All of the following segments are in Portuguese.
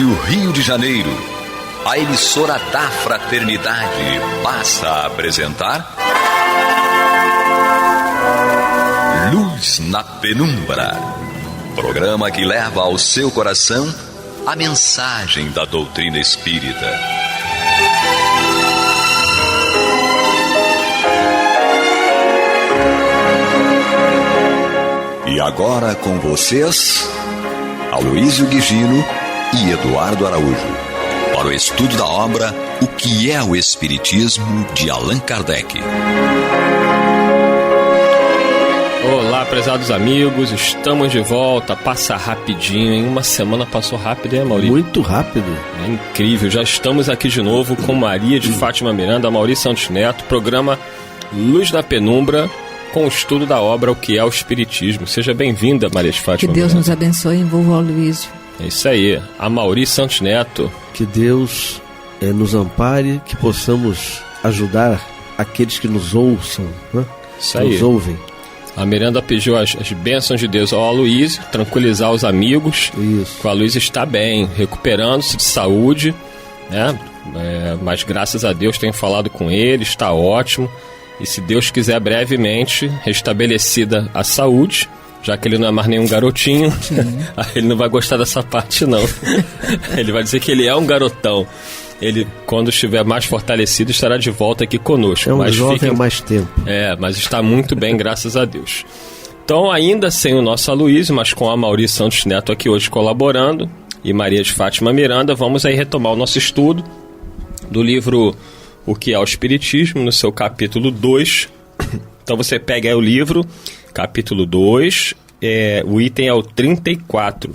Rádio Rio de Janeiro, a emissora da Fraternidade, passa a apresentar Luz na Penumbra, programa que leva ao seu coração a mensagem da doutrina espírita. E agora com vocês, Aloísio Guigino e Eduardo Araújo, para o estudo da obra O que é o Espiritismo, de Allan Kardec. Olá, prezados amigos, estamos de volta. Passa rapidinho, hein? Uma semana passou rápido, hein, Maurício? Muito rápido. É incrível, já estamos aqui de novo com Maria de Fátima Miranda, Maurício Santos Neto, programa Luz na Penumbra, com o estudo da obra O que é o Espiritismo. Seja bem-vinda, Maria de Fátima. Que Deus Miranda. nos abençoe e envolva o Aloísio. É isso aí, a Maurício Santos Neto. Que Deus nos ampare, que possamos ajudar aqueles que nos ouçam, né? Isso que aí. nos ouvem. A Miranda pediu as bênçãos de Deus ao Aloísio, tranquilizar os amigos. Isso. Que o Aloísio está bem, recuperando-se de saúde, né? Mas graças a Deus tenho falado com ele, está ótimo. E se Deus quiser, brevemente, restabelecida a saúde, já que ele não é mais nenhum garotinho, aí ele não vai gostar dessa parte, não. Ele vai dizer que ele é um garotão. Ele, quando estiver mais fortalecido, estará de volta aqui conosco. É um mas jovem há mais tempo. Mas está muito bem, graças a Deus. Então, ainda sem o nosso Aloísio, mas com a Maurício Santos Neto aqui hoje colaborando, e Maria de Fátima Miranda, vamos aí retomar o nosso estudo do livro O que é o Espiritismo, no seu capítulo 2. Então você pega aí o livro, capítulo 2, o item é o 34.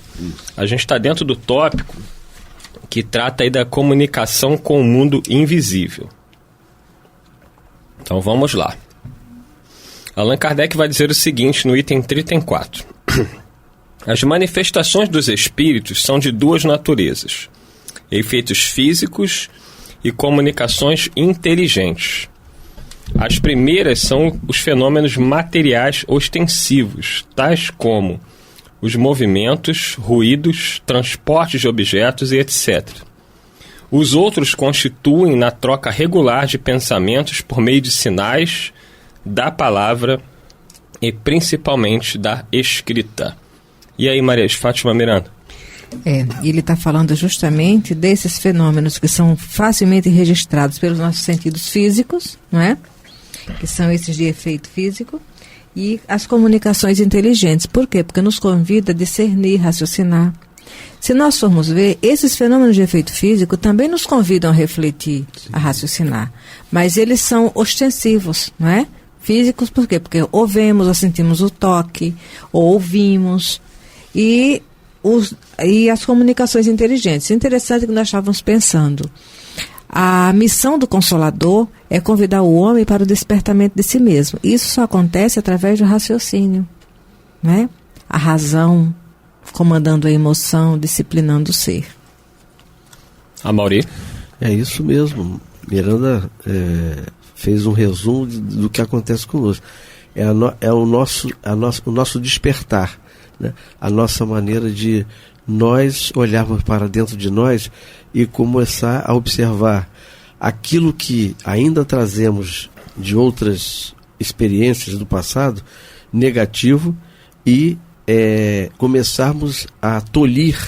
A gente está dentro do tópico que trata aí da comunicação com o mundo invisível. Então vamos lá. Allan Kardec vai dizer o seguinte no item 34. As manifestações dos espíritos são de duas naturezas: efeitos físicos e comunicações inteligentes. As primeiras são os fenômenos materiais ostensivos, tais como os movimentos, ruídos, transportes de objetos e etc. Os outros constituem na troca regular de pensamentos por meio de sinais, da palavra e principalmente da escrita. E aí, Maria de Fátima Miranda? Ele está falando justamente desses fenômenos que são facilmente registrados pelos nossos sentidos físicos, não é? Que são esses de efeito físico, e as comunicações inteligentes. Por quê? Porque nos convida a discernir, raciocinar. Se nós formos ver, esses fenômenos de efeito físico também nos convidam a refletir, sim, a raciocinar. Mas eles são ostensivos, não é? Físicos, por quê? Porque ou vemos, ou sentimos o toque, ou ouvimos, e as comunicações inteligentes. Interessante que nós estávamos pensando. A missão do Consolador é convidar o homem para o despertamento de si mesmo. Isso só acontece através do raciocínio, né? A razão comandando a emoção, disciplinando o ser. A Mauri? É isso mesmo. Miranda fez um resumo do que acontece conosco. O nosso despertar, né? A nossa maneira de nós olharmos para dentro de nós e começar a observar aquilo que ainda trazemos de outras experiências do passado, negativo, e começarmos a tolir,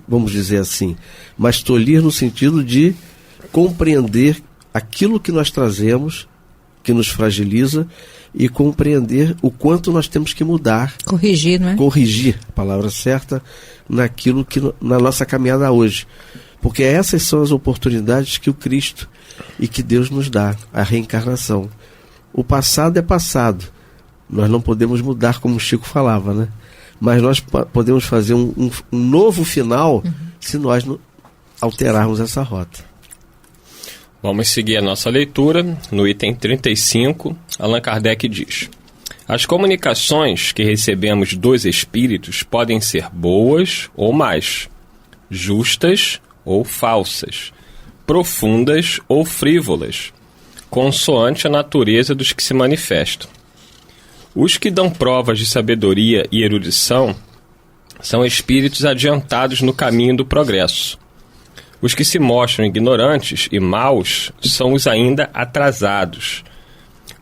vamos dizer assim, mas tolir no sentido de compreender aquilo que nós trazemos, que nos fragiliza, e compreender o quanto nós temos que mudar. Corrigir, não é? Corrigir, a palavra certa, naquilo que na nossa caminhada hoje. Porque essas são as oportunidades que o Cristo e que Deus nos dá, a reencarnação. O passado é passado. Nós não podemos mudar, como o Chico falava, né? Mas nós podemos fazer um novo final, se nós alterarmos essa rota. Vamos seguir a nossa leitura. No item 35, Allan Kardec diz: as comunicações que recebemos dos espíritos podem ser boas ou más, justas ou falsas, profundas ou frívolas, consoante a natureza dos que se manifestam. Os que dão provas de sabedoria e erudição são espíritos adiantados no caminho do progresso, Os que se mostram ignorantes e maus são os ainda atrasados,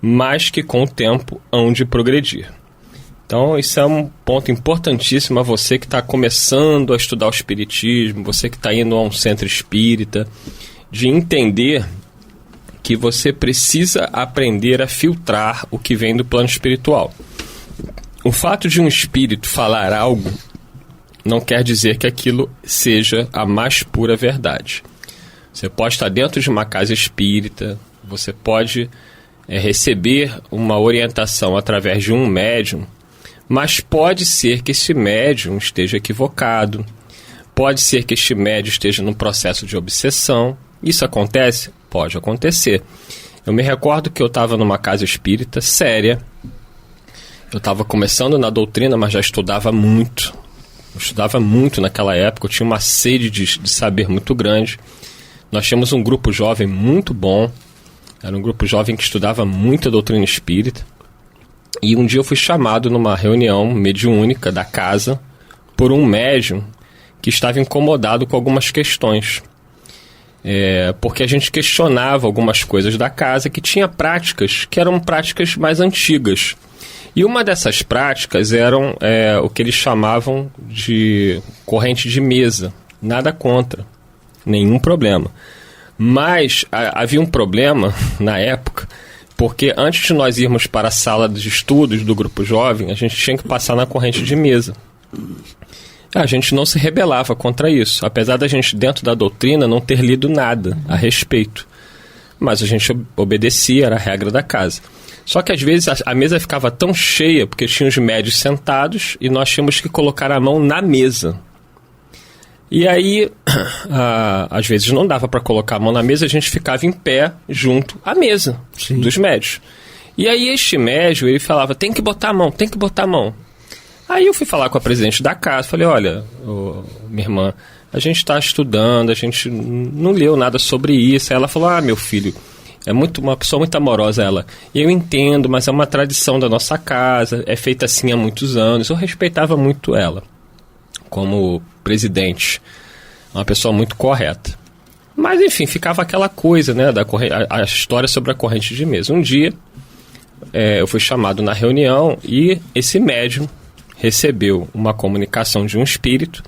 mas que com o tempo hão de progredir. Então, isso é um ponto importantíssimo a você que está começando a estudar o Espiritismo, você que está indo a um centro espírita, de entender que você precisa aprender a filtrar o que vem do plano espiritual. O fato de um espírito falar algo não quer dizer que aquilo seja a mais pura verdade. Você pode estar dentro de uma casa espírita, você pode receber uma orientação através de um médium, mas pode ser que esse médium esteja equivocado, pode ser que este médium esteja num processo de obsessão. Isso acontece? Pode acontecer. Eu me recordo que eu estava numa casa espírita séria, eu estava começando na doutrina, mas já estudava muito. Eu estudava muito naquela época, eu tinha uma sede de saber muito grande. Nós tínhamos um grupo jovem muito bom, era um grupo jovem que estudava muito a doutrina espírita. E um dia eu fui chamado numa reunião mediúnica da casa por um médium que estava incomodado com algumas questões. Porque a gente questionava algumas coisas da casa que tinha práticas que eram práticas mais antigas. E uma dessas práticas eram o que eles chamavam de corrente de mesa. Nada contra, nenhum problema. Mas havia um problema na época, porque antes de nós irmos para a sala de estudos do grupo jovem, a gente tinha que passar na corrente de mesa. A gente não se rebelava contra isso, apesar da gente, dentro da doutrina, não ter lido nada a respeito. Mas a gente obedecia, era a regra da casa. Só que às vezes a mesa ficava tão cheia, porque tinha os médios sentados e nós tínhamos que colocar a mão na mesa. E aí, às vezes não dava para colocar a mão na mesa, a gente ficava em pé junto à mesa dos médios. E aí este médio, ele falava, tem que botar a mão, tem que botar a mão. Aí eu fui falar com a presidente da casa, falei, olha, minha irmã, a gente está estudando, a gente não leu nada sobre isso. Aí ela falou, meu filho, é uma pessoa muito amorosa ela. E eu entendo, mas é uma tradição da nossa casa, é feita assim há muitos anos. Eu respeitava muito ela como presidente, uma pessoa muito correta. Mas enfim, ficava aquela coisa, né, a história sobre a corrente de mesa. Um dia eu fui chamado na reunião e esse médium recebeu uma comunicação de um espírito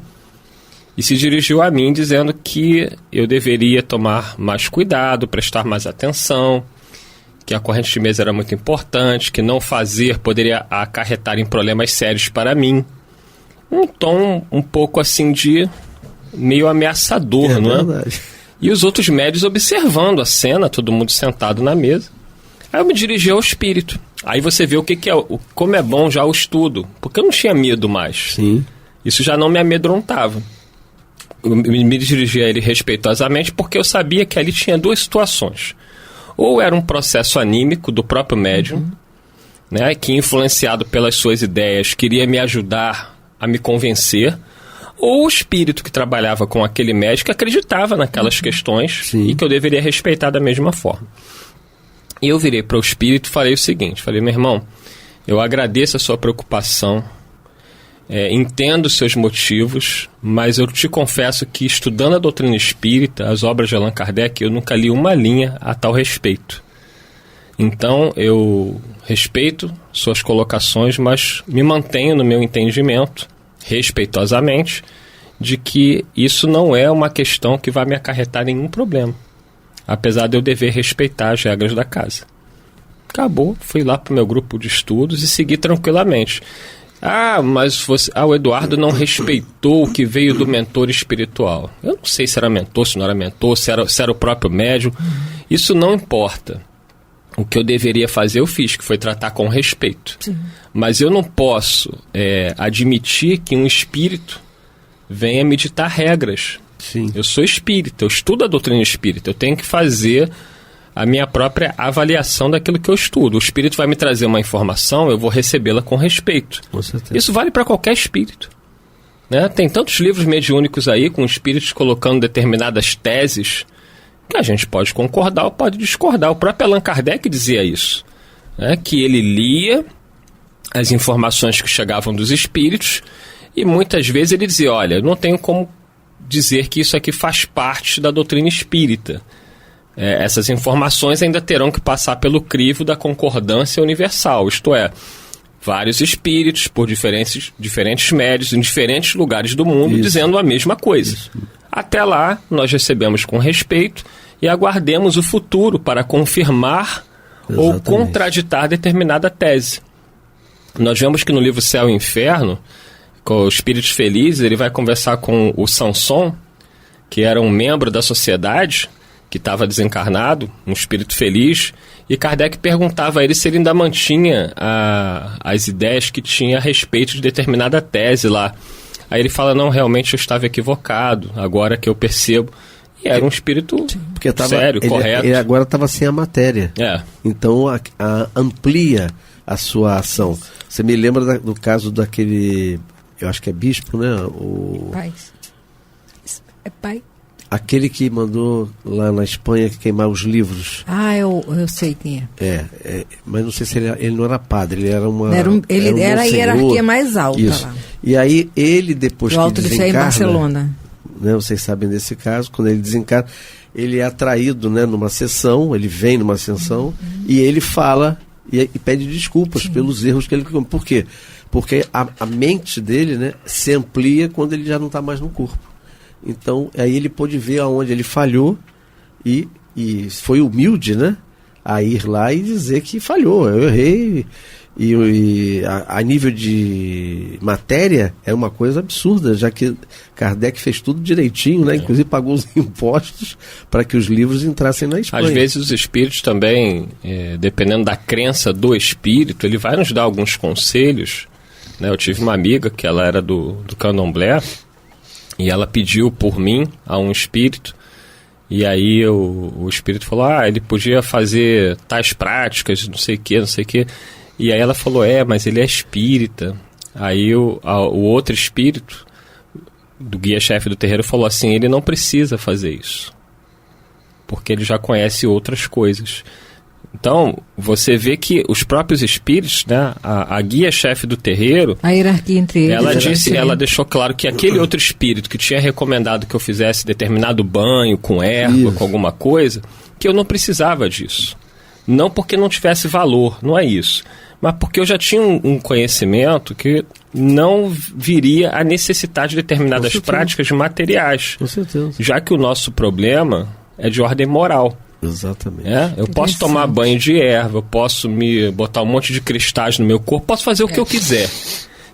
e se dirigiu a mim dizendo que eu deveria tomar mais cuidado, prestar mais atenção, que a corrente de mesa era muito importante, que não fazer poderia acarretar em problemas sérios para mim. Um tom um pouco assim de meio ameaçador, não é? Verdade. E os outros médios observando a cena, todo mundo sentado na mesa. Aí eu me dirigi ao espírito. Aí você vê o que é, como é bom já o estudo, porque eu não tinha medo mais. Sim. Isso já não me amedrontava. Eu me dirigi a ele respeitosamente porque eu sabia que ali tinha duas situações. Ou era um processo anímico do próprio médium, né, que influenciado pelas suas ideias queria me ajudar a me convencer, ou o espírito que trabalhava com aquele médico acreditava naquelas questões e que eu deveria respeitar da mesma forma. E eu virei para o espírito e falei o seguinte, falei, meu irmão, eu agradeço a sua preocupação, entendo os seus motivos, mas eu te confesso que estudando a doutrina espírita, as obras de Allan Kardec, eu nunca li uma linha a tal respeito. Então, eu respeito suas colocações, mas me mantenho no meu entendimento, respeitosamente, de que isso não é uma questão que vai me acarretar nenhum problema, apesar de eu dever respeitar as regras da casa. Acabou, fui lá para o meu grupo de estudos e segui tranquilamente. Mas o Eduardo não respeitou o que veio do mentor espiritual. Eu não sei se era mentor, se não era mentor, se era o próprio médium. Isso não importa. O que eu deveria fazer, eu fiz, que foi tratar com respeito. Sim. Mas eu não posso admitir que um espírito venha me ditar regras. Sim. Eu sou espírita, eu estudo a doutrina espírita, eu tenho que fazer a minha própria avaliação daquilo que eu estudo. O espírito vai me trazer uma informação, eu vou recebê-la com respeito. Com certeza. Isso vale para qualquer espírito. Né? Tem tantos livros mediúnicos aí, com espíritos colocando determinadas teses, que a gente pode concordar ou pode discordar. O próprio Allan Kardec dizia isso, né? Que ele lia as informações que chegavam dos espíritos e muitas vezes ele dizia, olha, eu não tenho como dizer que isso aqui faz parte da doutrina espírita. Essas informações ainda terão que passar pelo crivo da concordância universal, isto é, vários espíritos por diferentes médios em diferentes lugares do mundo dizendo a mesma coisa. Até lá, nós recebemos com respeito e aguardemos o futuro para confirmar ou contraditar determinada tese. Nós vemos que no livro Céu e Inferno, com os Espíritos Felizes, ele vai conversar com o Samson, que era um membro da sociedade, que estava desencarnado, um espírito feliz, e Kardec perguntava a ele se ele ainda mantinha as ideias que tinha a respeito de determinada tese lá. Aí ele fala, não, realmente eu estava equivocado, agora que eu percebo. E era um espírito sério, correto. Ele agora estava sem a matéria. Então amplia a sua ação. Você me lembra do caso daquele, eu acho que é bispo, né? Pai? Aquele que mandou lá na Espanha queimar os livros. Eu sei quem é. Mas não sei se ele não era padre, ele era uma... Ele era a hierarquia mais alta lá. E aí ele, depois que desencarna... em Barcelona. Né, vocês sabem desse caso, quando ele desencarna, ele é atraído, né, numa sessão, ele vem numa sessão e ele fala e pede desculpas pelos erros que ele... Por quê? Porque a mente dele, né, se amplia quando ele já não está mais no corpo. Então, aí ele pôde ver aonde ele falhou e foi humilde, né? A ir lá e dizer que falhou, eu errei. E a nível de matéria é uma coisa absurda, já que Kardec fez tudo direitinho, né? Inclusive pagou os impostos para que os livros entrassem na Espanha. Às vezes os espíritos também, dependendo da crença do espírito, ele vai nos dar alguns conselhos, né? Eu tive uma amiga que ela era do candomblé, e ela pediu por mim a um espírito, e aí o espírito falou, ele podia fazer tais práticas, não sei o que, e aí ela falou, mas ele é espírita. Aí o outro espírito, do guia-chefe do terreiro, falou assim, ele não precisa fazer isso, porque ele já conhece outras coisas. Então, você vê que os próprios espíritos, né, a guia-chefe do terreiro... A hierarquia entre eles. Ela deixou claro que aquele outro espírito que tinha recomendado que eu fizesse determinado banho com erva, com alguma coisa, que eu não precisava disso. Não porque não tivesse valor, não é isso. Mas porque eu já tinha um conhecimento que não viria a necessitar de determinadas práticas materiais. Com certeza. Já que o nosso problema é de ordem moral. Exatamente. Eu posso tomar banho de erva, eu posso me botar um monte de cristais no meu corpo, posso fazer o que eu quiser.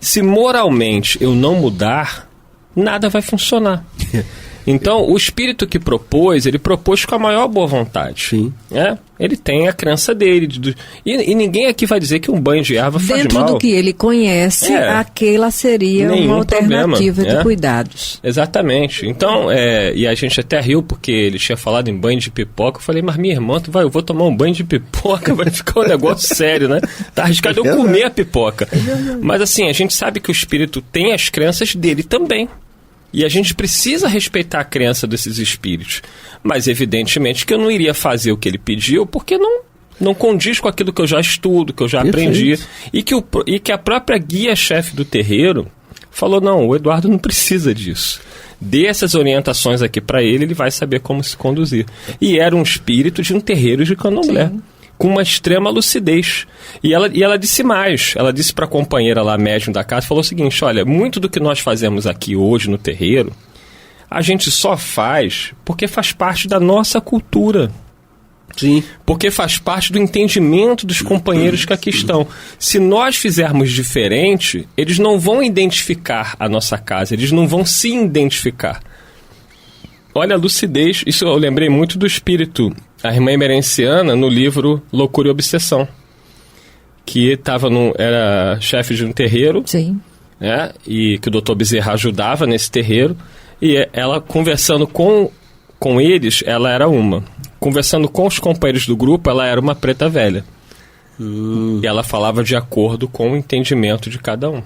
Se moralmente eu não mudar, nada vai funcionar. Então, o espírito que propôs, ele propôs com a maior boa vontade. Sim. Ele tem a crença dele. E ninguém aqui vai dizer que um banho de erva faz mal. Dentro do que ele conhece, aquela seria uma alternativa de cuidados. Exatamente. Então, e a gente até riu porque ele tinha falado em banho de pipoca. Eu falei, mas minha irmã, eu vou tomar um banho de pipoca, vai ficar um negócio sério, né? Tá arriscado eu comer a pipoca. Mas assim, a gente sabe que o espírito tem as crenças dele também. E a gente precisa respeitar a crença desses espíritos. Mas, evidentemente, que eu não iria fazer o que ele pediu, porque não condiz com aquilo que eu já estudo, que eu já aprendi. E que a própria guia-chefe do terreiro falou, não, o Eduardo não precisa disso. Dê essas orientações aqui para ele vai saber como se conduzir. E era um espírito de um terreiro de candomblé. Sim. Com uma extrema lucidez. E ela disse mais. Ela disse para a companheira lá, médium da casa, falou o seguinte, olha, muito do que nós fazemos aqui hoje no terreiro, a gente só faz porque faz parte da nossa cultura. Sim. Porque faz parte do entendimento dos companheiros que aqui estão. Se nós fizermos diferente, eles não vão identificar a nossa casa, eles não vão se identificar. Olha a lucidez, isso eu lembrei muito do espírito, a irmã emerenciana, no livro Loucura e Obsessão, que era chefe de um terreiro. Sim. E que o Dr. Bezerra ajudava nesse terreiro, e ela conversando com eles, ela era uma. Conversando com os companheiros do grupo, ela era uma preta velha. E ela falava de acordo com o entendimento de cada um.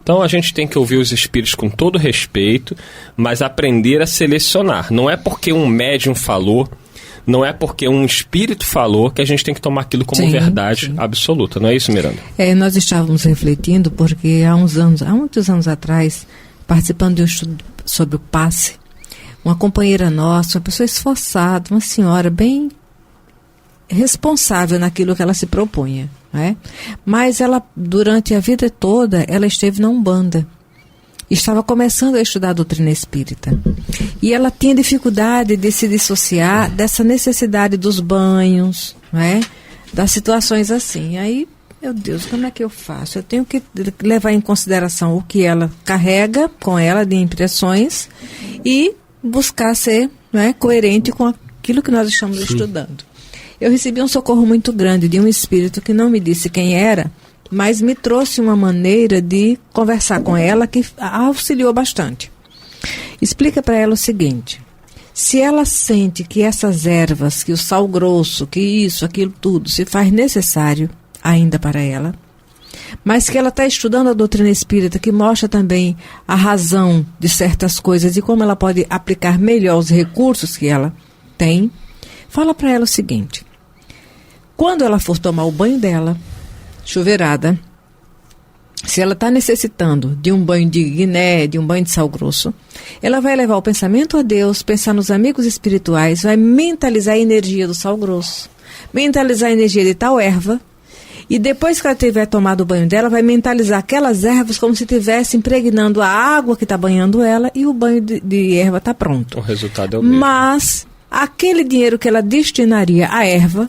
Então a gente tem que ouvir os espíritos com todo respeito, mas aprender a selecionar. Não é porque um médium falou, não é porque um espírito falou que a gente tem que tomar aquilo como verdade absoluta. Não é isso, Miranda? Nós estávamos refletindo porque há muitos anos atrás, participando de um estudo sobre o passe, uma companheira nossa, uma pessoa esforçada, uma senhora bem responsável naquilo que ela se propunha, né? Mas ela, durante a vida toda, ela esteve na Umbanda. Estava começando a estudar a doutrina espírita. E ela tinha dificuldade de se dissociar dessa necessidade dos banhos, né? Das situações assim. Aí, meu Deus, como é que eu faço? Eu tenho que levar em consideração o que ela carrega com ela de impressões e buscar ser, né, coerente com aquilo que nós estamos estudando. Eu recebi um socorro muito grande de um espírito que não me disse quem era, mas me trouxe uma maneira de conversar com ela que auxiliou bastante. Explica para ela o seguinte: se ela sente que essas ervas, que o sal grosso, que isso, aquilo tudo, se faz necessário ainda para ela, mas que ela está estudando a doutrina espírita, que mostra também a razão de certas coisas e como ela pode aplicar melhor os recursos que ela tem, fala para ela o seguinte: quando ela for tomar o banho dela, chuveirada, se ela está necessitando de um banho de guiné, de um banho de sal grosso, ela vai levar o pensamento a Deus, pensar nos amigos espirituais, vai mentalizar a energia do sal grosso, mentalizar a energia de tal erva, e depois que ela tiver tomado o banho dela, vai mentalizar aquelas ervas como se estivesse impregnando a água que está banhando ela, e o banho de erva está pronto. O resultado é o mesmo. Mas aquele dinheiro que ela destinaria à erva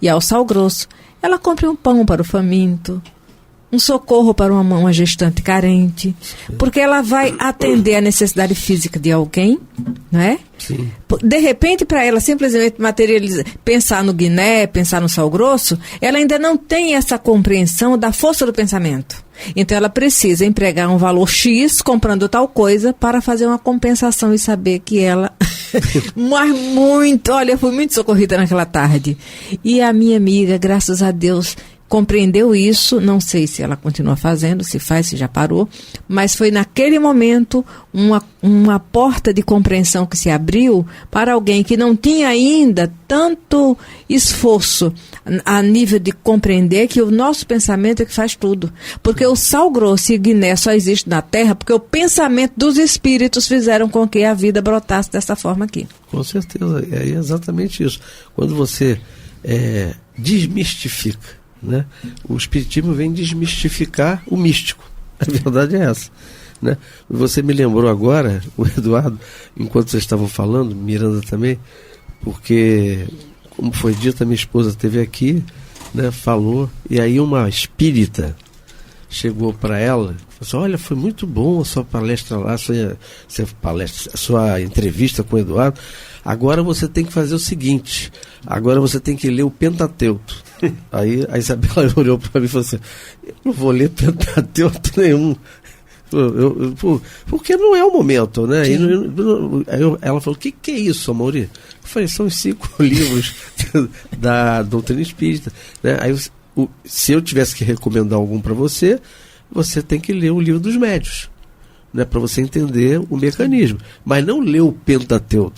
e ao sal grosso, ela compra um pão para o faminto, um socorro para uma gestante carente, porque ela vai atender a necessidade física de alguém, né? Sim. De repente, para ela simplesmente materializar, pensar no guiné, pensar no sal grosso, ela ainda não tem essa compreensão da força do pensamento. Então ela precisa empregar um valor X comprando tal coisa para fazer uma compensação e saber que ela... Mas muito, olha, eu fui muito socorrida naquela tarde. E a minha amiga, graças a Deus, compreendeu isso. Não sei se ela continua fazendo, se faz, se já parou, mas foi naquele momento uma porta de compreensão que se abriu para alguém que não tinha ainda tanto esforço a nível de compreender que o nosso pensamento é que faz tudo. Porque o sal grosso e guiné só existe na Terra porque o pensamento dos espíritos fizeram com que a vida brotasse dessa forma aqui. Com certeza, é exatamente isso. Quando você desmistifica, né? O espiritismo vem desmistificar o místico. A verdade é essa, né? Você me lembrou agora, o Eduardo, enquanto vocês estavam falando, Miranda também, porque, como foi dito, a minha esposa esteve aqui, né, falou, e aí uma espírita chegou para ela e falou assim: olha, foi muito bom a sua palestra lá, a sua entrevista com o Eduardo. Agora você tem que fazer o seguinte, agora você tem que ler o Pentateuco. Aí a Isabela olhou para mim e falou assim: eu não vou ler Pentateuco nenhum, porque não é o momento, né? Aí ela falou: o que é isso, Amaury? Eu falei: são os 5 livros da doutrina espírita, né? Aí se eu tivesse que recomendar algum para você, você tem que ler o livro dos médios, né? Para você entender o mecanismo, mas não ler o Pentateuco,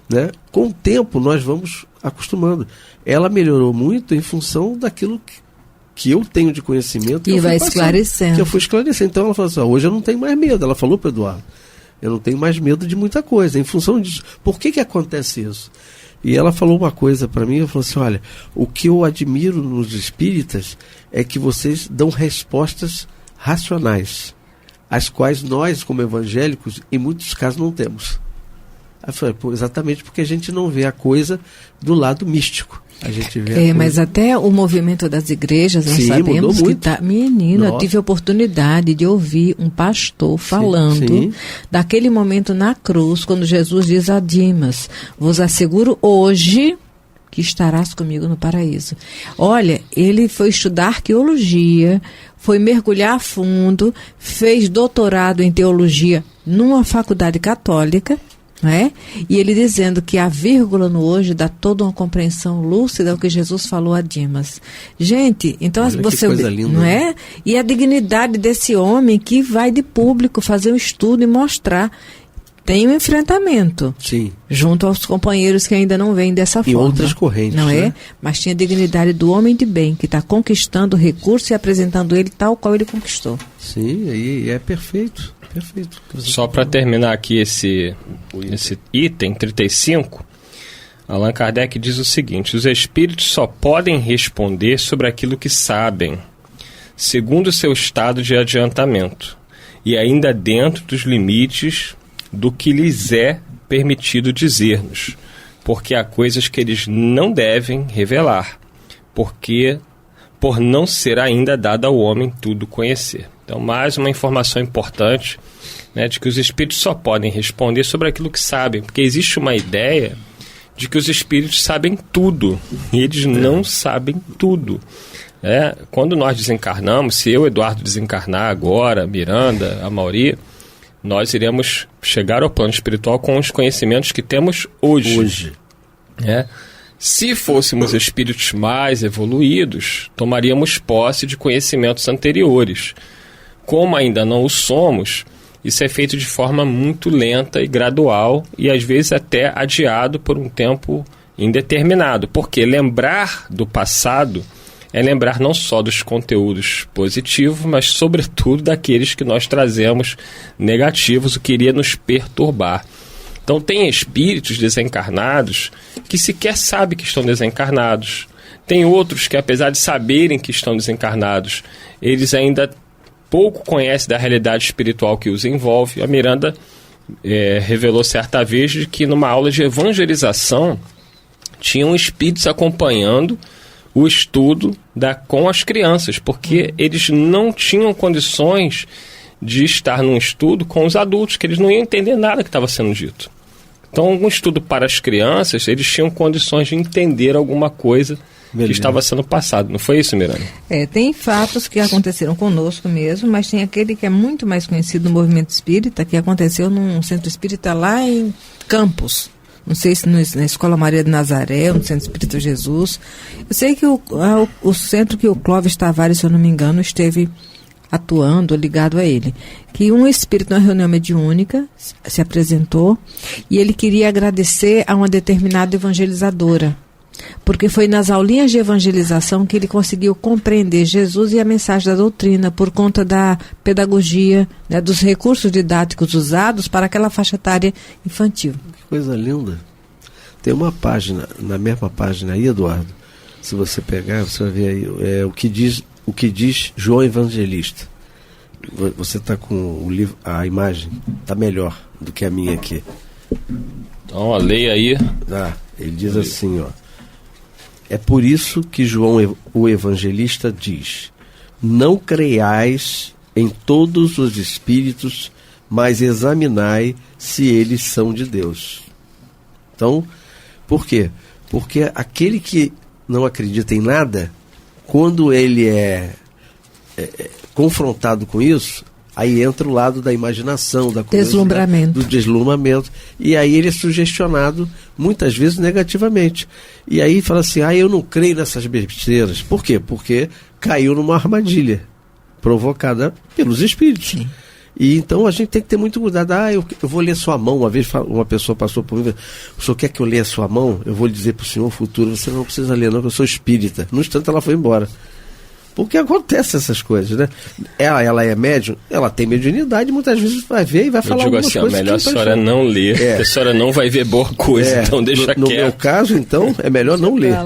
né? Com o tempo nós vamos acostumando. Ela melhorou muito em função daquilo que eu tenho de conhecimento e vai esclarecendo. Que eu fui esclarecendo. Então ela falou assim: hoje eu não tenho mais medo. Ela falou para o Eduardo: eu não tenho mais medo de muita coisa. Em função disso, por que acontece isso? E ela falou uma coisa para mim, ela falou assim: olha, o que eu admiro nos espíritas é que vocês dão respostas racionais, as quais nós, como evangélicos, em muitos casos não temos. Eu falei: exatamente porque a gente não vê a coisa do lado místico. A gente vê mas até o movimento das igrejas, nós sabemos que está... Menina, eu tive a oportunidade de ouvir um pastor falando daquele momento na cruz, quando Jesus diz a Dimas: vos asseguro hoje que estarás comigo no paraíso. Olha, ele foi estudar arqueologia, foi mergulhar a fundo, fez doutorado em teologia numa faculdade católica, né? E ele dizendo que a vírgula no hoje dá toda uma compreensão lúcida ao que Jesus falou a Dimas. Gente, então olha, você coisa linda, não é? E a dignidade desse homem que vai de público fazer um estudo e mostrar. Tem um enfrentamento. Sim. Junto aos companheiros que ainda não veem dessa forma. E outras correntes. Não né? é? Mas tinha a dignidade do homem de bem, que está conquistando o recurso e apresentando ele tal qual ele conquistou. Sim, e é perfeito. Perfeito. Só para terminar aqui esse item 35, Allan Kardec diz o seguinte: os espíritos só podem responder sobre aquilo que sabem, segundo o seu estado de adiantamento, e ainda dentro dos limites do que lhes é permitido dizer-nos, porque há coisas que eles não devem revelar, por não ser ainda dado ao homem tudo conhecer. Então, mais uma informação importante, né, de que os espíritos só podem responder sobre aquilo que sabem, porque existe uma ideia de que os espíritos sabem tudo, e eles não sabem tudo. Quando nós desencarnamos, se eu, Eduardo, desencarnar agora, Miranda, a Mauri, nós iremos chegar ao plano espiritual com os conhecimentos que temos hoje. Se fôssemos espíritos mais evoluídos, tomaríamos posse de conhecimentos anteriores. Como ainda não o somos, isso é feito de forma muito lenta e gradual e às vezes até adiado por um tempo indeterminado, porque lembrar do passado é lembrar não só dos conteúdos positivos, mas sobretudo daqueles que nós trazemos negativos, o que iria nos perturbar. Então tem espíritos desencarnados que sequer sabem que estão desencarnados. Tem outros que, apesar de saberem que estão desencarnados, eles ainda pouco conhecem da realidade espiritual que os envolve. A Miranda revelou certa vez de que numa aula de evangelização tinham espíritos acompanhando o estudo com as crianças, porque eles não tinham condições de estar num estudo com os adultos, que eles não iam entender nada que estava sendo dito. Então, um estudo para as crianças, eles tinham condições de entender alguma coisa que estava sendo passado. Não foi isso, Miranda? Tem fatos que aconteceram conosco mesmo, mas tem aquele que é muito mais conhecido no movimento espírita, que aconteceu num centro espírita lá em Campos. Não sei se na Escola Maria de Nazaré, no Centro Espírita Jesus. Eu sei que o centro que o Clóvis Tavares, se eu não me engano, esteve atuando, ligado a ele. Que um espírito, na reunião mediúnica, se apresentou e ele queria agradecer a uma determinada evangelizadora. Porque foi nas aulinhas de evangelização que ele conseguiu compreender Jesus e a mensagem da doutrina por conta da pedagogia, né, dos recursos didáticos usados para aquela faixa etária infantil. Que coisa linda. Tem uma página, na mesma página aí, Eduardo, se você pegar, você vai ver aí o que diz João Evangelista. Você está com o livro, a imagem está melhor do que a minha aqui. Então, leia aí. Ele diz assim, ó. É por isso que João, o evangelista, diz: não creiais em todos os espíritos, mas examinai se eles são de Deus. Então, por quê? Porque aquele que não acredita em nada, quando ele é confrontado com isso, aí entra o lado da imaginação, da deslumbramento. Do deslumbramento, e aí ele é sugestionado muitas vezes negativamente. E aí fala assim: eu não creio nessas besteiras. Por quê? Porque caiu numa armadilha provocada pelos espíritos. Sim. E então a gente tem que ter muito cuidado. Eu vou ler sua mão. Uma vez uma pessoa passou por mim: o senhor quer que eu leia sua mão? Eu vou dizer para o senhor o futuro. Você não precisa ler não, que eu sou espírita. No instante ela foi embora. Porque acontece essas coisas, né? Ela é médium, ela tem mediunidade, muitas vezes vai ver e vai falar algumas coisas. Eu digo assim, melhor a senhora não ler, porque a senhora não vai ver boa coisa, então deixa quieto. No meu caso, então, é melhor não ler.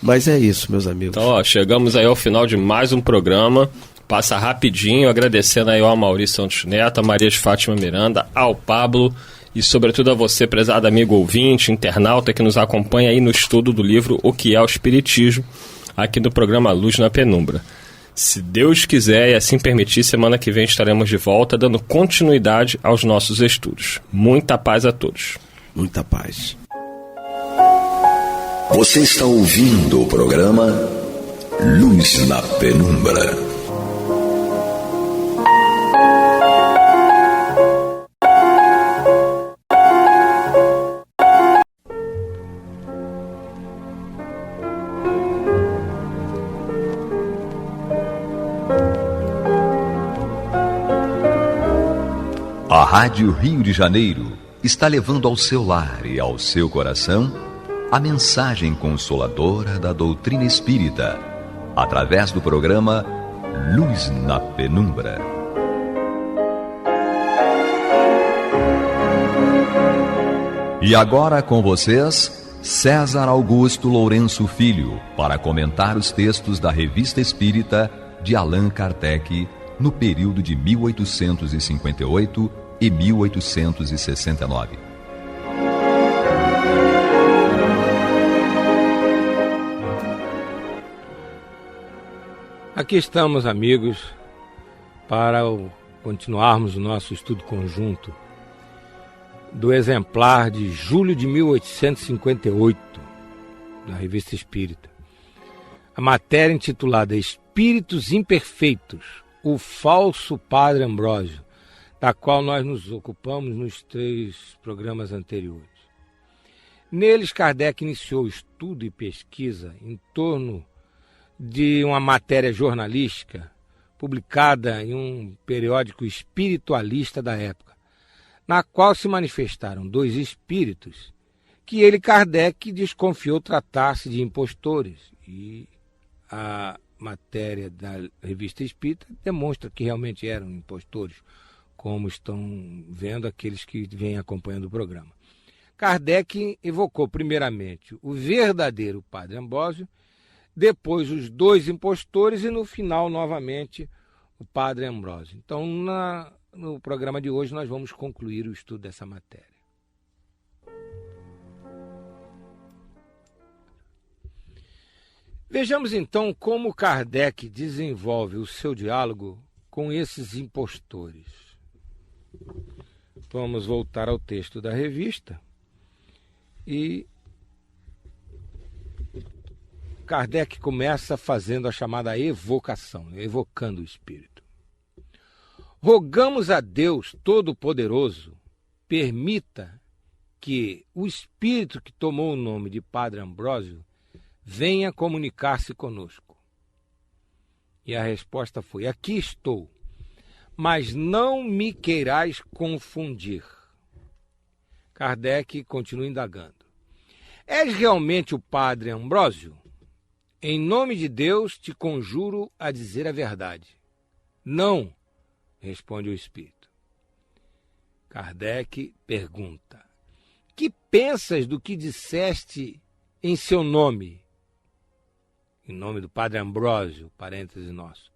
Mas é isso, meus amigos. Então, chegamos aí ao final de mais um programa. Passa rapidinho, agradecendo aí ao Maurício Santos Neto, a Maria de Fátima Miranda, ao Pablo e sobretudo a você, prezado amigo ouvinte, internauta, que nos acompanha aí no estudo do livro O que é o Espiritismo, aqui no programa Luz na Penumbra. Se Deus quiser e assim permitir, semana que vem estaremos de volta, dando continuidade aos nossos estudos. Muita paz a todos. Muita paz. Você está ouvindo o programa Luz na Penumbra. A Rádio Rio de Janeiro está levando ao seu lar e ao seu coração a mensagem consoladora da doutrina espírita, através do programa Luz na Penumbra. E agora com vocês, César Augusto Lourenço Filho, para comentar os textos da Revista Espírita de Allan Kardec no período de 1858 e 1869. Aqui estamos, amigos, para continuarmos o nosso estudo conjunto do exemplar de julho de 1858, da Revista Espírita. A matéria intitulada Espíritos Imperfeitos, o falso Padre Ambrósio, da qual nós nos ocupamos nos 3 programas anteriores. Neles, Kardec iniciou estudo e pesquisa em torno de uma matéria jornalística publicada em um periódico espiritualista da época, na qual se manifestaram 2 espíritos que ele, Kardec, desconfiou tratar-se de impostores. E a matéria da Revista Espírita demonstra que realmente eram impostores, como estão vendo aqueles que vêm acompanhando o programa. Kardec evocou primeiramente o verdadeiro Padre Ambrósio, depois os 2 impostores e no final, novamente, o Padre Ambrósio. Então, no programa de hoje, nós vamos concluir o estudo dessa matéria. Vejamos então como Kardec desenvolve o seu diálogo com esses impostores. Vamos voltar ao texto da revista e Kardec começa fazendo a chamada evocação, evocando o Espírito. Rogamos a Deus Todo-Poderoso, permita que o Espírito que tomou o nome de Padre Ambrósio venha comunicar-se conosco. E a resposta foi: aqui estou, mas não me queirais confundir. Kardec continua indagando: és realmente o Padre Ambrósio? Em nome de Deus te conjuro a dizer a verdade. Não, responde o Espírito. Kardec pergunta: que pensas do que disseste em seu nome? Em nome do Padre Ambrósio, parêntese nosso.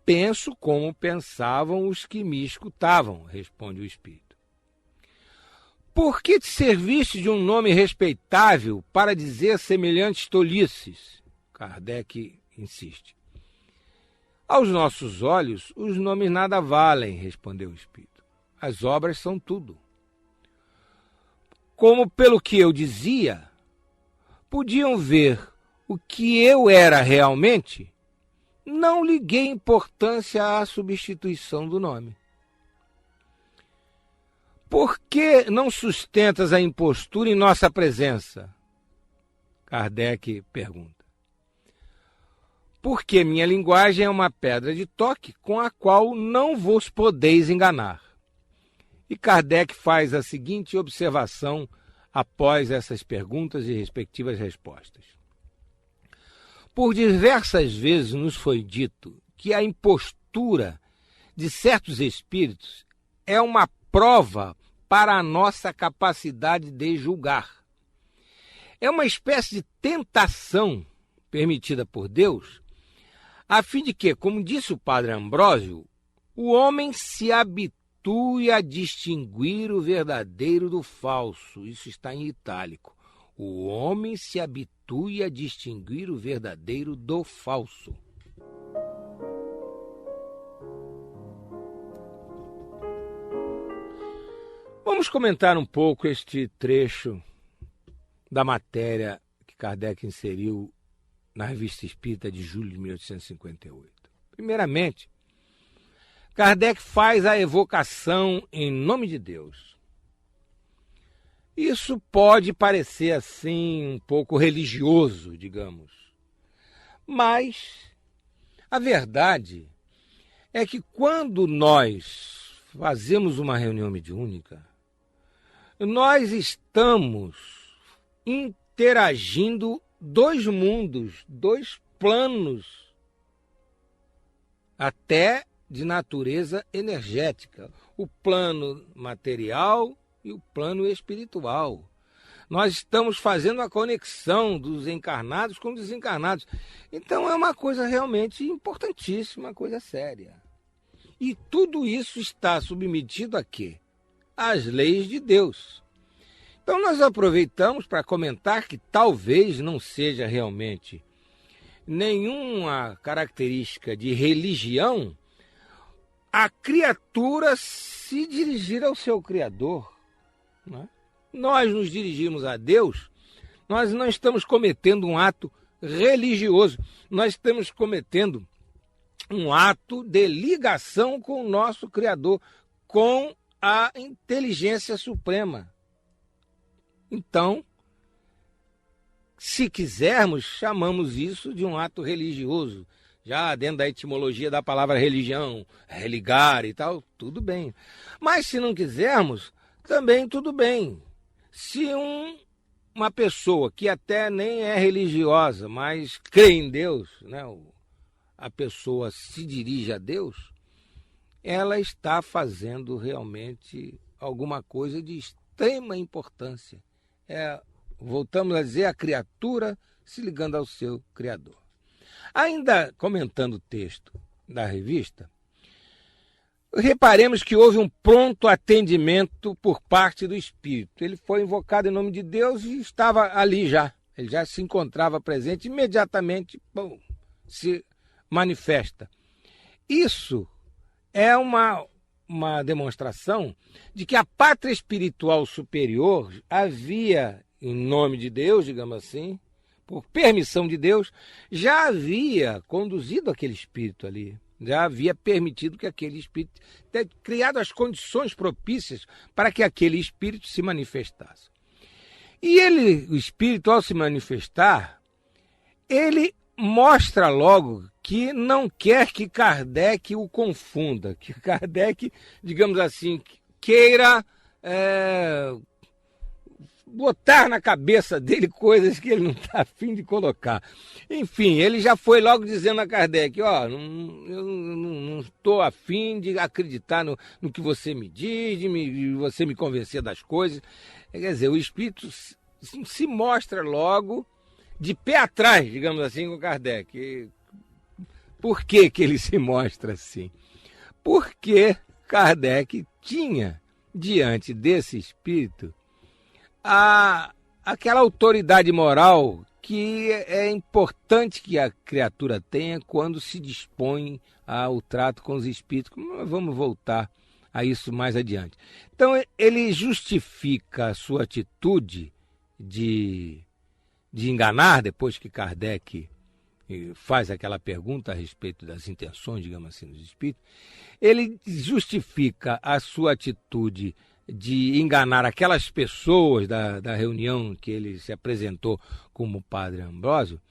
Penso como pensavam os que me escutavam, responde o Espírito. Por que te serviste de um nome respeitável para dizer semelhantes tolices? Kardec insiste. Aos nossos olhos, os nomes nada valem, respondeu o Espírito. As obras são tudo. Como pelo que eu dizia, podiam ver o que eu era realmente, não liguei importância à substituição do nome. Por que não sustentas a impostura em nossa presença? Kardec pergunta. Porque minha linguagem é uma pedra de toque com a qual não vos podeis enganar. E Kardec faz a seguinte observação após essas perguntas e respectivas respostas. Por diversas vezes nos foi dito que a impostura de certos espíritos é uma prova para a nossa capacidade de julgar. É uma espécie de tentação permitida por Deus, a fim de que, como disse o Padre Ambrósio, o homem se habitue a distinguir o verdadeiro do falso. Isso está em itálico. O homem se habitue a distinguir o verdadeiro do falso. Vamos comentar um pouco este trecho da matéria que Kardec inseriu na Revista Espírita de julho de 1858. Primeiramente, Kardec faz a evocação em nome de Deus. Isso pode parecer assim um pouco religioso, digamos. Mas a verdade é que quando nós fazemos uma reunião mediúnica, nós estamos interagindo 2 mundos, 2 planos, até de natureza energética. O plano material e o plano espiritual. Nós estamos fazendo a conexão dos encarnados com os desencarnados. Então é uma coisa realmente importantíssima, uma coisa séria. E tudo isso está submetido a quê? Às leis de Deus. Então nós aproveitamos para comentar que talvez não seja realmente nenhuma característica de religião a criatura se dirigir ao seu Criador. Né? Nós nos dirigimos a Deus, nós não estamos cometendo um ato religioso, nós estamos cometendo um ato de ligação com o nosso Criador, com a inteligência suprema. Então, se quisermos, chamamos isso de um ato religioso. Já dentro da etimologia da palavra religião, religar e tal, tudo bem. Mas se não quisermos, também tudo bem. Se uma pessoa que até nem é religiosa, mas crê em Deus, né, a pessoa se dirige a Deus, ela está fazendo realmente alguma coisa de extrema importância. Voltamos a dizer, a criatura se ligando ao seu Criador. Ainda comentando o texto da revista, reparemos que houve um pronto atendimento por parte do Espírito. Ele foi invocado em nome de Deus e estava ali já. Ele já se encontrava presente, imediatamente se manifesta. Isso é uma demonstração de que a pátria espiritual superior havia, em nome de Deus, digamos assim, por permissão de Deus, já havia conduzido aquele espírito ali, já havia permitido que aquele espírito, criado as condições propícias para que aquele espírito se manifestasse. E o espírito, ao se manifestar, ele mostra logo que não quer que Kardec o confunda, que Kardec, digamos assim, queira botar na cabeça dele coisas que ele não está a fim de colocar. Enfim, ele já foi logo dizendo a Kardec, eu não estou a fim de acreditar no que você me diz, de você me convencer das coisas. Quer dizer, o espírito se mostra logo de pé atrás, digamos assim, com Kardec. Por que ele se mostra assim? Porque Kardec tinha, diante desse espírito, aquela autoridade moral que é importante que a criatura tenha quando se dispõe ao trato com os espíritos. Vamos voltar a isso mais adiante. Então, ele justifica a sua atitude de enganar, depois que Kardec faz aquela pergunta a respeito das intenções, digamos assim, dos espíritos. Ele justifica a sua atitude de enganar aquelas pessoas da reunião que ele se apresentou como Padre Ambrósio,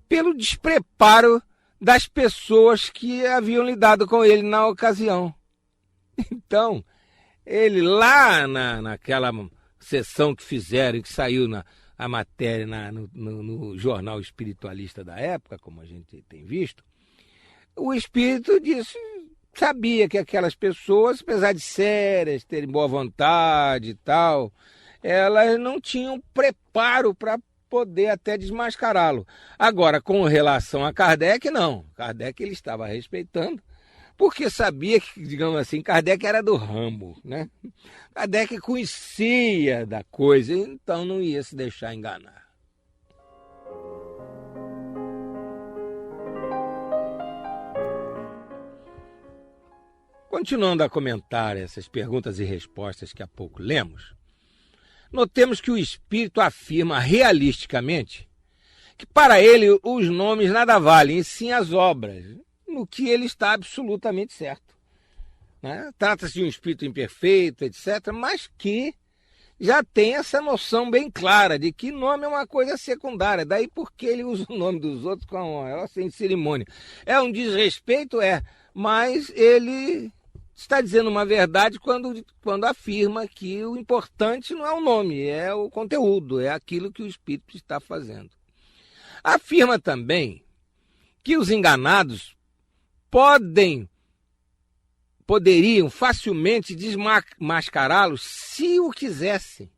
pelo despreparo das pessoas que haviam lidado com ele na ocasião. Então, ele lá naquela sessão que fizeram, que saiu a matéria no jornal espiritualista da época, como a gente tem visto, o espírito sabia que aquelas pessoas, apesar de sérias, terem boa vontade e tal, elas não tinham preparo para poder até desmascará-lo. Agora, com relação a Kardec, não. Kardec ele estava respeitando, porque sabia que, digamos assim, Kardec era do ramo, né? Kardec conhecia da coisa, então não ia se deixar enganar. Continuando a comentar essas perguntas e respostas que há pouco lemos, notemos que o Espírito afirma realisticamente que para ele os nomes nada valem, e sim as obras, no que ele está absolutamente certo. Né? Trata-se de um espírito imperfeito, etc., mas que já tem essa noção bem clara de que nome é uma coisa secundária. Daí porque ele usa o nome dos outros sem cerimônia. É um desrespeito, mas ele está dizendo uma verdade quando afirma que o importante não é o nome, é o conteúdo, é aquilo que o espírito está fazendo. Afirma também que os enganados poderiam facilmente desmascará-los se o quisessem.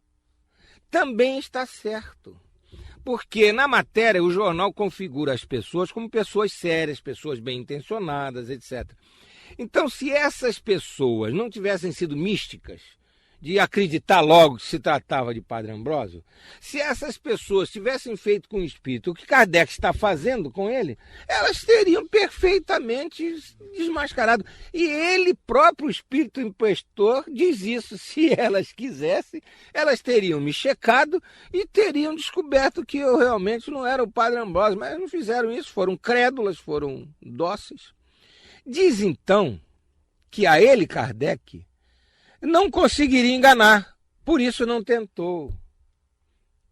também está certo. Porque na matéria o jornal configura as pessoas como pessoas sérias, pessoas bem intencionadas, etc. Então, se essas pessoas não tivessem sido místicas, de acreditar logo que se tratava de Padre Ambrósio, se essas pessoas tivessem feito com o espírito o que Kardec está fazendo com ele, elas teriam perfeitamente desmascarado. E ele próprio, o espírito impostor, diz isso. Se elas quisessem, elas teriam me checado e teriam descoberto que eu realmente não era o Padre Ambrósio, mas não fizeram isso, foram crédulas, foram dóceis. Diz então que a ele, Kardec, não conseguiria enganar, por isso não tentou.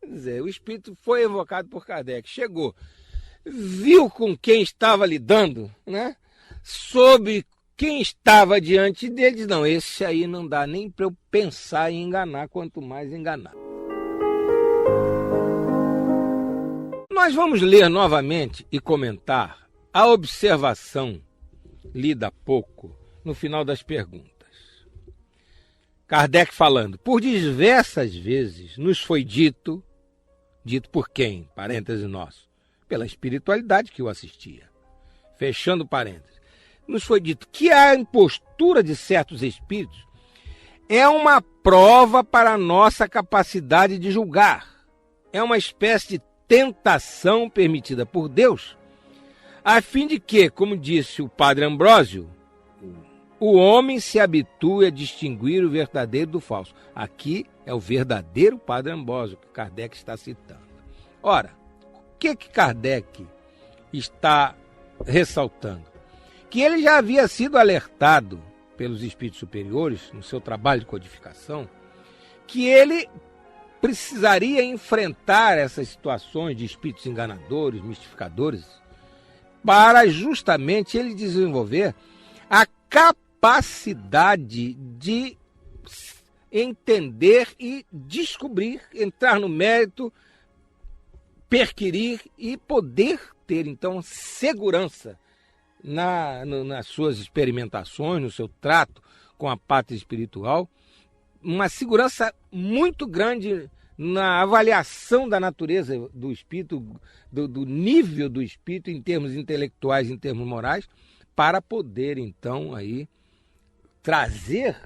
Quer dizer, o espírito foi evocado por Kardec, chegou, viu com quem estava lidando, né? Soube quem estava diante dele, diz, não, esse aí não dá nem para eu pensar em enganar, quanto mais enganar. Nós vamos ler novamente e comentar a observação lida há pouco no final das perguntas. Kardec falando, por diversas vezes nos foi dito por quem? Parêntese nosso. Pela espiritualidade que o assistia. Fechando parênteses. Nos foi dito que a impostura de certos espíritos é uma prova para a nossa capacidade de julgar. É uma espécie de tentação permitida por Deus, a fim de que, como disse o Padre Ambrósio, o homem se habitue a distinguir o verdadeiro do falso. Aqui é o verdadeiro Padre Ambrósio que Kardec está citando. Ora, o que Kardec está ressaltando? Que ele já havia sido alertado pelos espíritos superiores, no seu trabalho de codificação, que ele precisaria enfrentar essas situações de espíritos enganadores, mistificadores, para justamente ele desenvolver a capacidade de entender e descobrir, entrar no mérito, perquirir e poder ter, então, segurança nas suas experimentações, no seu trato com a pátria espiritual, uma segurança muito grande na avaliação da natureza do espírito, do nível do espírito em termos intelectuais, em termos morais, para poder, então, aí trazer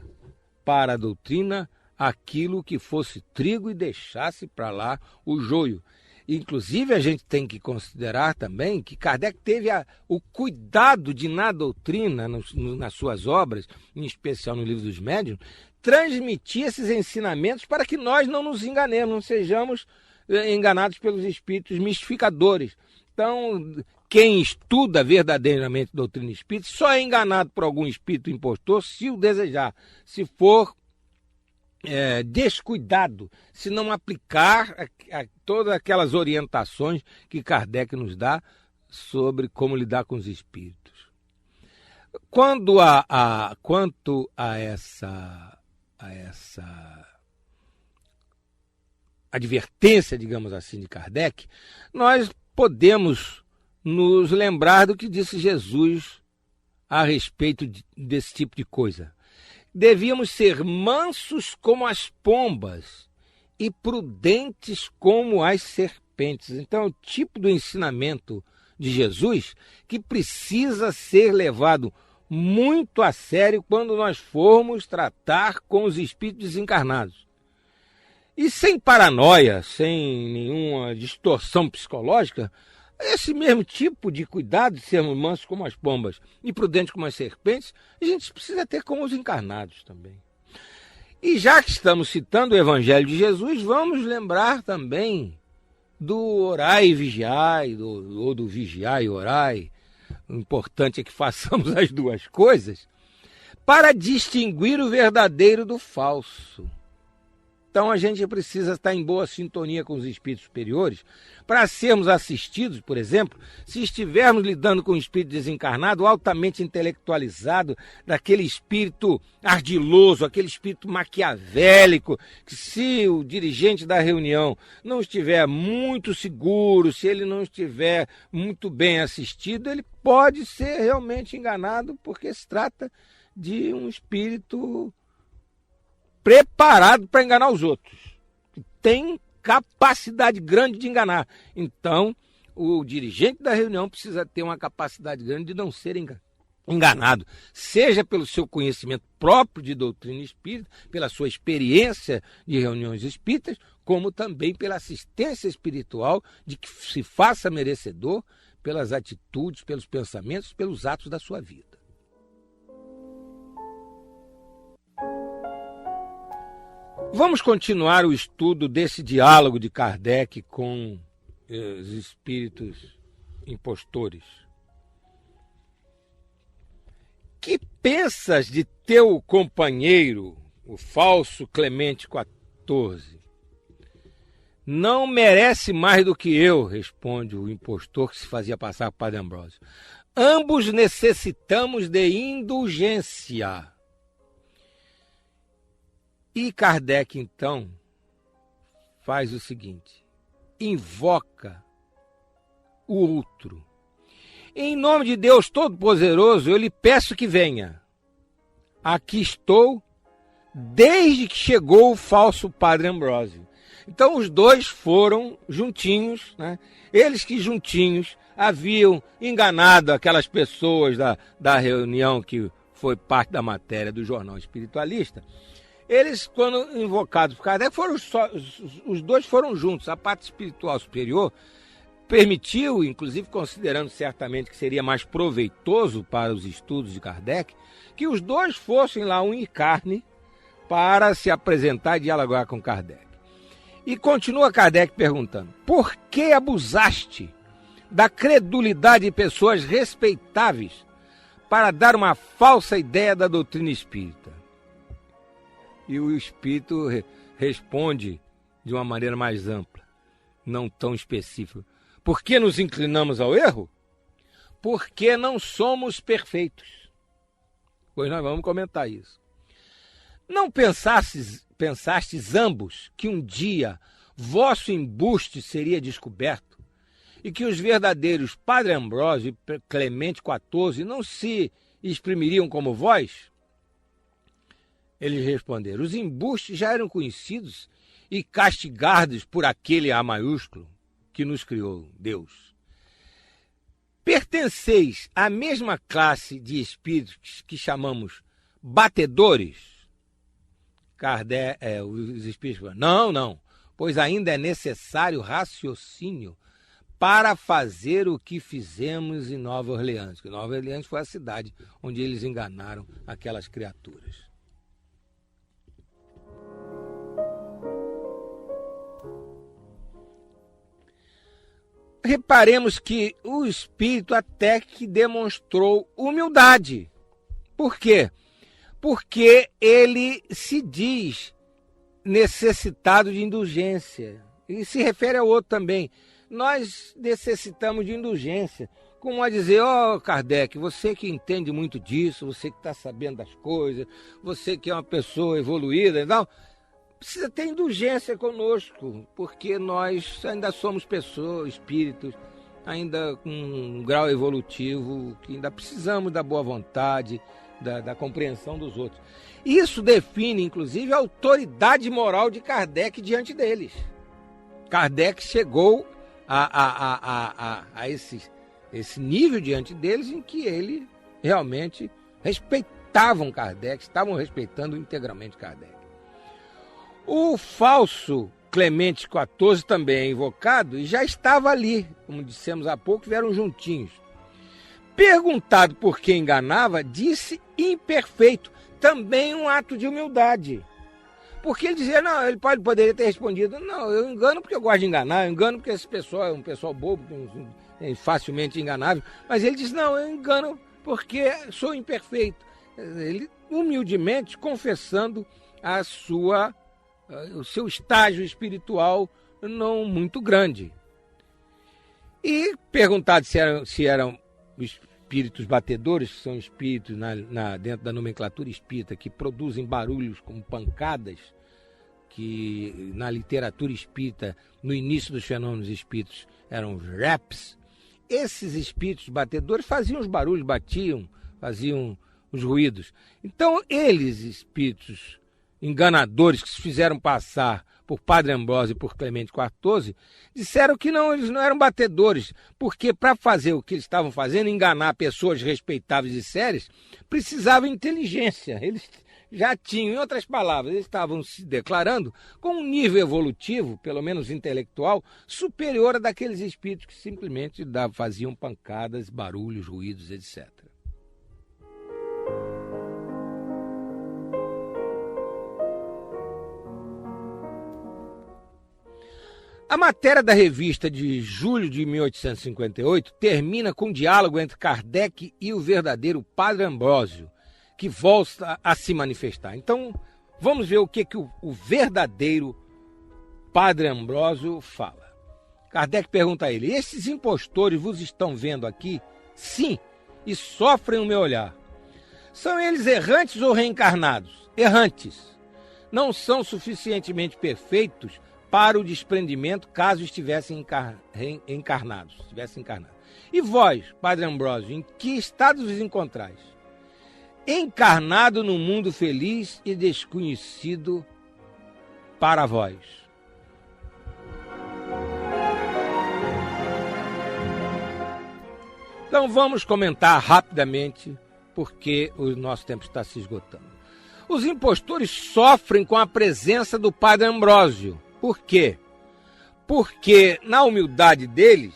para a doutrina aquilo que fosse trigo e deixasse para lá o joio. Inclusive, a gente tem que considerar também que Kardec teve o cuidado de, na doutrina, nas suas obras, em especial no Livro dos Médiuns, transmitir esses ensinamentos para que nós não nos enganemos, não sejamos enganados pelos espíritos mistificadores. Então, quem estuda verdadeiramente doutrina espírita só é enganado por algum espírito impostor se o desejar, se for descuidado, se não aplicar todas aquelas orientações que Kardec nos dá sobre como lidar com os espíritos. Quanto a essa advertência, digamos assim, de Kardec, nós podemos nos lembrar do que disse Jesus a respeito desse tipo de coisa. Devíamos ser mansos como as pombas e prudentes como as serpentes. Então, é o tipo do ensinamento de Jesus que precisa ser levado muito a sério quando nós formos tratar com os espíritos desencarnados. E sem paranoia, sem nenhuma distorção psicológica, esse mesmo tipo de cuidado de sermos mansos como as pombas e prudentes como as serpentes, a gente precisa ter com os encarnados também. E já que estamos citando o Evangelho de Jesus, vamos lembrar também do orai e vigiai, ou do vigiai e orai. O importante é que façamos as duas coisas para distinguir o verdadeiro do falso. Então a gente precisa estar em boa sintonia com os espíritos superiores para sermos assistidos, por exemplo, se estivermos lidando com um espírito desencarnado, altamente intelectualizado, daquele espírito ardiloso, aquele espírito maquiavélico, que se o dirigente da reunião não estiver muito seguro, se ele não estiver muito bem assistido, ele pode ser realmente enganado, porque se trata de um espírito preparado para enganar os outros. tem capacidade grande de enganar. Então, o dirigente da reunião precisa ter uma capacidade grande de não ser enganado, seja pelo seu conhecimento próprio de doutrina espírita, pela sua experiência de reuniões espíritas, como também pela assistência espiritual de que se faça merecedor pelas atitudes, pelos pensamentos, pelos atos da sua vida. Vamos continuar o estudo desse diálogo de Kardec com os espíritos impostores. Que pensas de teu companheiro, o falso Clemente XIV? Não merece mais do que eu, responde o impostor que se fazia passar por Padre Ambrósio. Ambos necessitamos de indulgência. E Kardec, então, faz o seguinte, invoca o outro. Em nome de Deus Todo-Poderoso, eu lhe peço que venha. Aqui estou, desde que chegou o falso Padre Ambrósio. Então os dois foram juntinhos, né? Eles que juntinhos haviam enganado aquelas pessoas da reunião que foi parte da matéria do Jornal Espiritualista. Eles, quando invocados por Kardec, os dois foram juntos. A parte espiritual superior permitiu, inclusive considerando certamente que seria mais proveitoso para os estudos de Kardec, que os dois fossem lá unha e carne para se apresentar e dialogar com Kardec. E continua Kardec perguntando, por que abusaste da credulidade de pessoas respeitáveis para dar uma falsa ideia da doutrina espírita? E o espírito responde de uma maneira mais ampla, não tão específica. Por que nos inclinamos ao erro? Porque não somos perfeitos. Pois nós vamos comentar isso. Não pensastes ambos que um dia vosso embuste seria descoberto e que os verdadeiros Padre Ambrósio e Clemente XIV não se exprimiriam como vós? Eles responderam, os embustes já eram conhecidos e castigados por aquele A maiúsculo que nos criou, Deus. Pertenceis à mesma classe de espíritos que chamamos batedores? Kardec, os espíritos falaram, não, pois ainda é necessário raciocínio para fazer o que fizemos em Nova Orleans. Que Nova Orleans foi a cidade onde eles enganaram aquelas criaturas. Reparemos que o espírito até que demonstrou humildade. Por quê? Porque ele se diz necessitado de indulgência. E se refere ao outro também. Nós necessitamos de indulgência. Como a dizer, Kardec, você que entende muito disso, você que está sabendo das coisas, você que é uma pessoa evoluída, não, precisa ter indulgência conosco, porque nós ainda somos pessoas, espíritos, ainda com um grau evolutivo, que ainda precisamos da boa vontade, da compreensão dos outros. Isso define, inclusive, a autoridade moral de Kardec diante deles. Kardec chegou a esse nível diante deles em que ele realmente respeitavam Kardec, estavam respeitando integralmente Kardec. O falso Clemente XIV também é invocado e já estava ali, como dissemos há pouco, vieram juntinhos. Perguntado por que enganava, disse imperfeito, também um ato de humildade. Porque ele dizia, não, ele poderia ter respondido, não, eu engano porque eu gosto de enganar, eu engano porque esse pessoal é um pessoal bobo, facilmente enganável, mas ele disse, não, eu engano porque sou imperfeito. Ele humildemente confessando o seu estágio espiritual não muito grande. E perguntado se eram espíritos batedores, que são espíritos dentro da nomenclatura espírita, que produzem barulhos como pancadas, que na literatura espírita, no início dos fenômenos espíritos, eram os raps. Esses espíritos batedores faziam os barulhos, batiam, faziam os ruídos. Então, eles, espíritos enganadores que se fizeram passar por Padre Ambrósio e por Clemente XIV, disseram que eles não eram batedores, porque para fazer o que eles estavam fazendo, enganar pessoas respeitáveis e sérias, precisava inteligência. Eles já tinham, em outras palavras, eles estavam se declarando com um nível evolutivo, pelo menos intelectual, superior a daqueles espíritos que simplesmente faziam pancadas, barulhos, ruídos, etc. A matéria da revista de julho de 1858 termina com um diálogo entre Kardec e o verdadeiro Padre Ambrósio, que volta a se manifestar. Então, vamos ver o que o verdadeiro Padre Ambrósio fala. Kardec pergunta a ele: esses impostores vos estão vendo aqui? Sim, e sofrem o meu olhar. São eles errantes ou reencarnados? Errantes. Não são suficientemente perfeitos para o desprendimento caso estivessem encarnados. E vós, Padre Ambrósio, em que estado vos encontrais? Encarnado no mundo feliz e desconhecido para vós. Então vamos comentar rapidamente, porque o nosso tempo está se esgotando. Os impostores sofrem com a presença do Padre Ambrósio. Por quê? Porque, na humildade deles,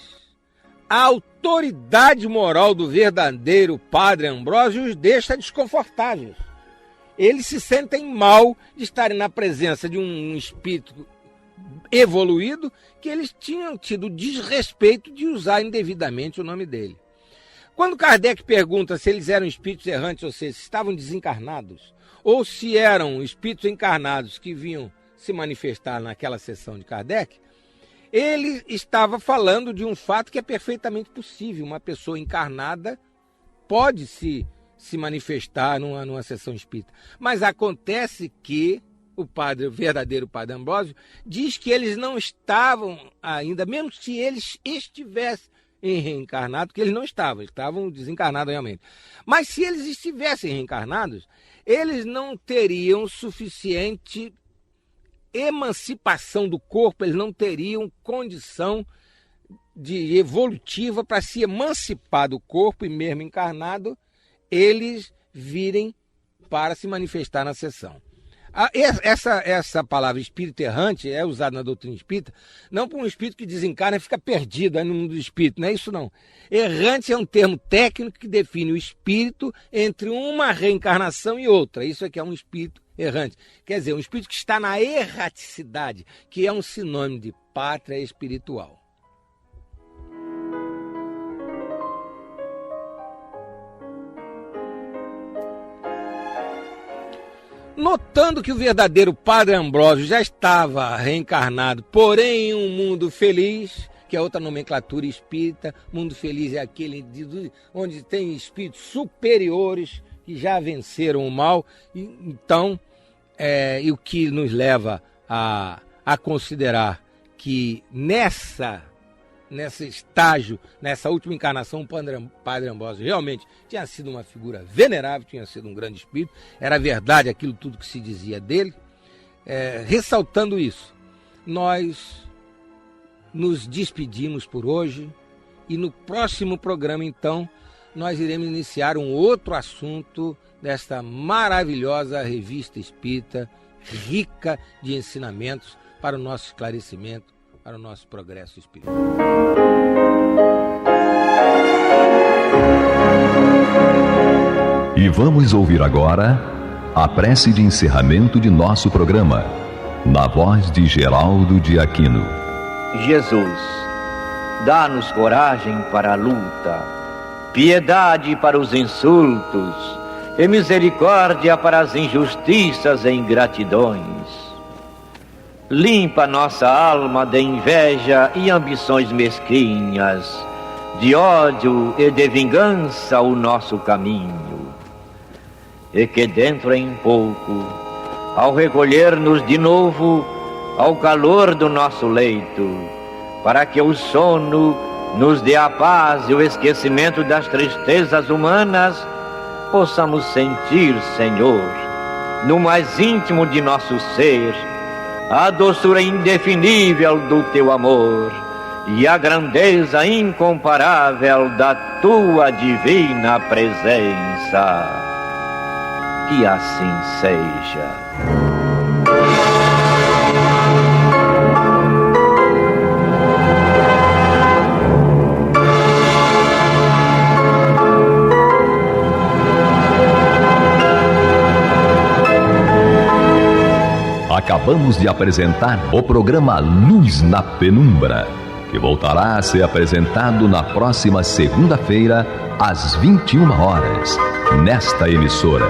a autoridade moral do verdadeiro Padre Ambrósio os deixa desconfortáveis. Eles se sentem mal de estarem na presença de um espírito evoluído que eles tinham tido desrespeito de usar indevidamente o nome dele. Quando Kardec pergunta se eles eram espíritos errantes, ou seja, se estavam desencarnados, ou se eram espíritos encarnados que vinham se manifestar naquela sessão de Kardec, ele estava falando de um fato que é perfeitamente possível. Uma pessoa encarnada pode se manifestar numa sessão espírita. Mas acontece que o verdadeiro Padre Ambrósio diz que eles não estavam ainda, mesmo se eles estivessem reencarnados, que eles não estavam desencarnados realmente. Mas se eles estivessem reencarnados, eles não teriam suficiente emancipação do corpo, eles não teriam condição evolutiva para se emancipar do corpo, e mesmo encarnado, eles virem para se manifestar na sessão. Essa palavra espírito errante é usada na doutrina espírita não para um espírito que desencarna e fica perdido aí no mundo do espírito, não é isso não. Errante é um termo técnico que define o espírito entre uma reencarnação e outra. Isso é que é um espírito errante. Quer dizer, um espírito que está na erraticidade, que é um sinônimo de pátria espiritual. Notando que o verdadeiro Padre Ambrósio já estava reencarnado, porém em um mundo feliz, que é outra nomenclatura espírita, mundo feliz é aquele onde tem espíritos superiores que já venceram o mal, então, e o que nos leva a considerar que nesse estágio, nessa última encarnação, o Padre Ambrósio realmente tinha sido uma figura venerável, tinha sido um grande espírito, era verdade aquilo tudo que se dizia dele. Ressaltando isso, nós nos despedimos por hoje e no próximo programa, então, nós iremos iniciar um outro assunto desta maravilhosa revista espírita, rica de ensinamentos para o nosso esclarecimento, para o nosso progresso espiritual. E vamos ouvir agora a prece de encerramento de nosso programa, na voz de Geraldo de Aquino. Jesus, dá-nos coragem para a luta, piedade para os insultos e misericórdia para as injustiças e ingratidões. Limpa nossa alma de inveja e ambições mesquinhas, de ódio e de vingança o nosso caminho. E que dentro em pouco, ao recolher-nos de novo ao calor do nosso leito, para que o sono nos dê a paz e o esquecimento das tristezas humanas, possamos sentir, Senhor, no mais íntimo de nosso ser, a doçura indefinível do teu amor e a grandeza incomparável da tua divina presença. Que assim seja. Acabamos de apresentar o programa Luz na Penumbra, que voltará a ser apresentado na próxima segunda-feira, às 21 horas, nesta emissora.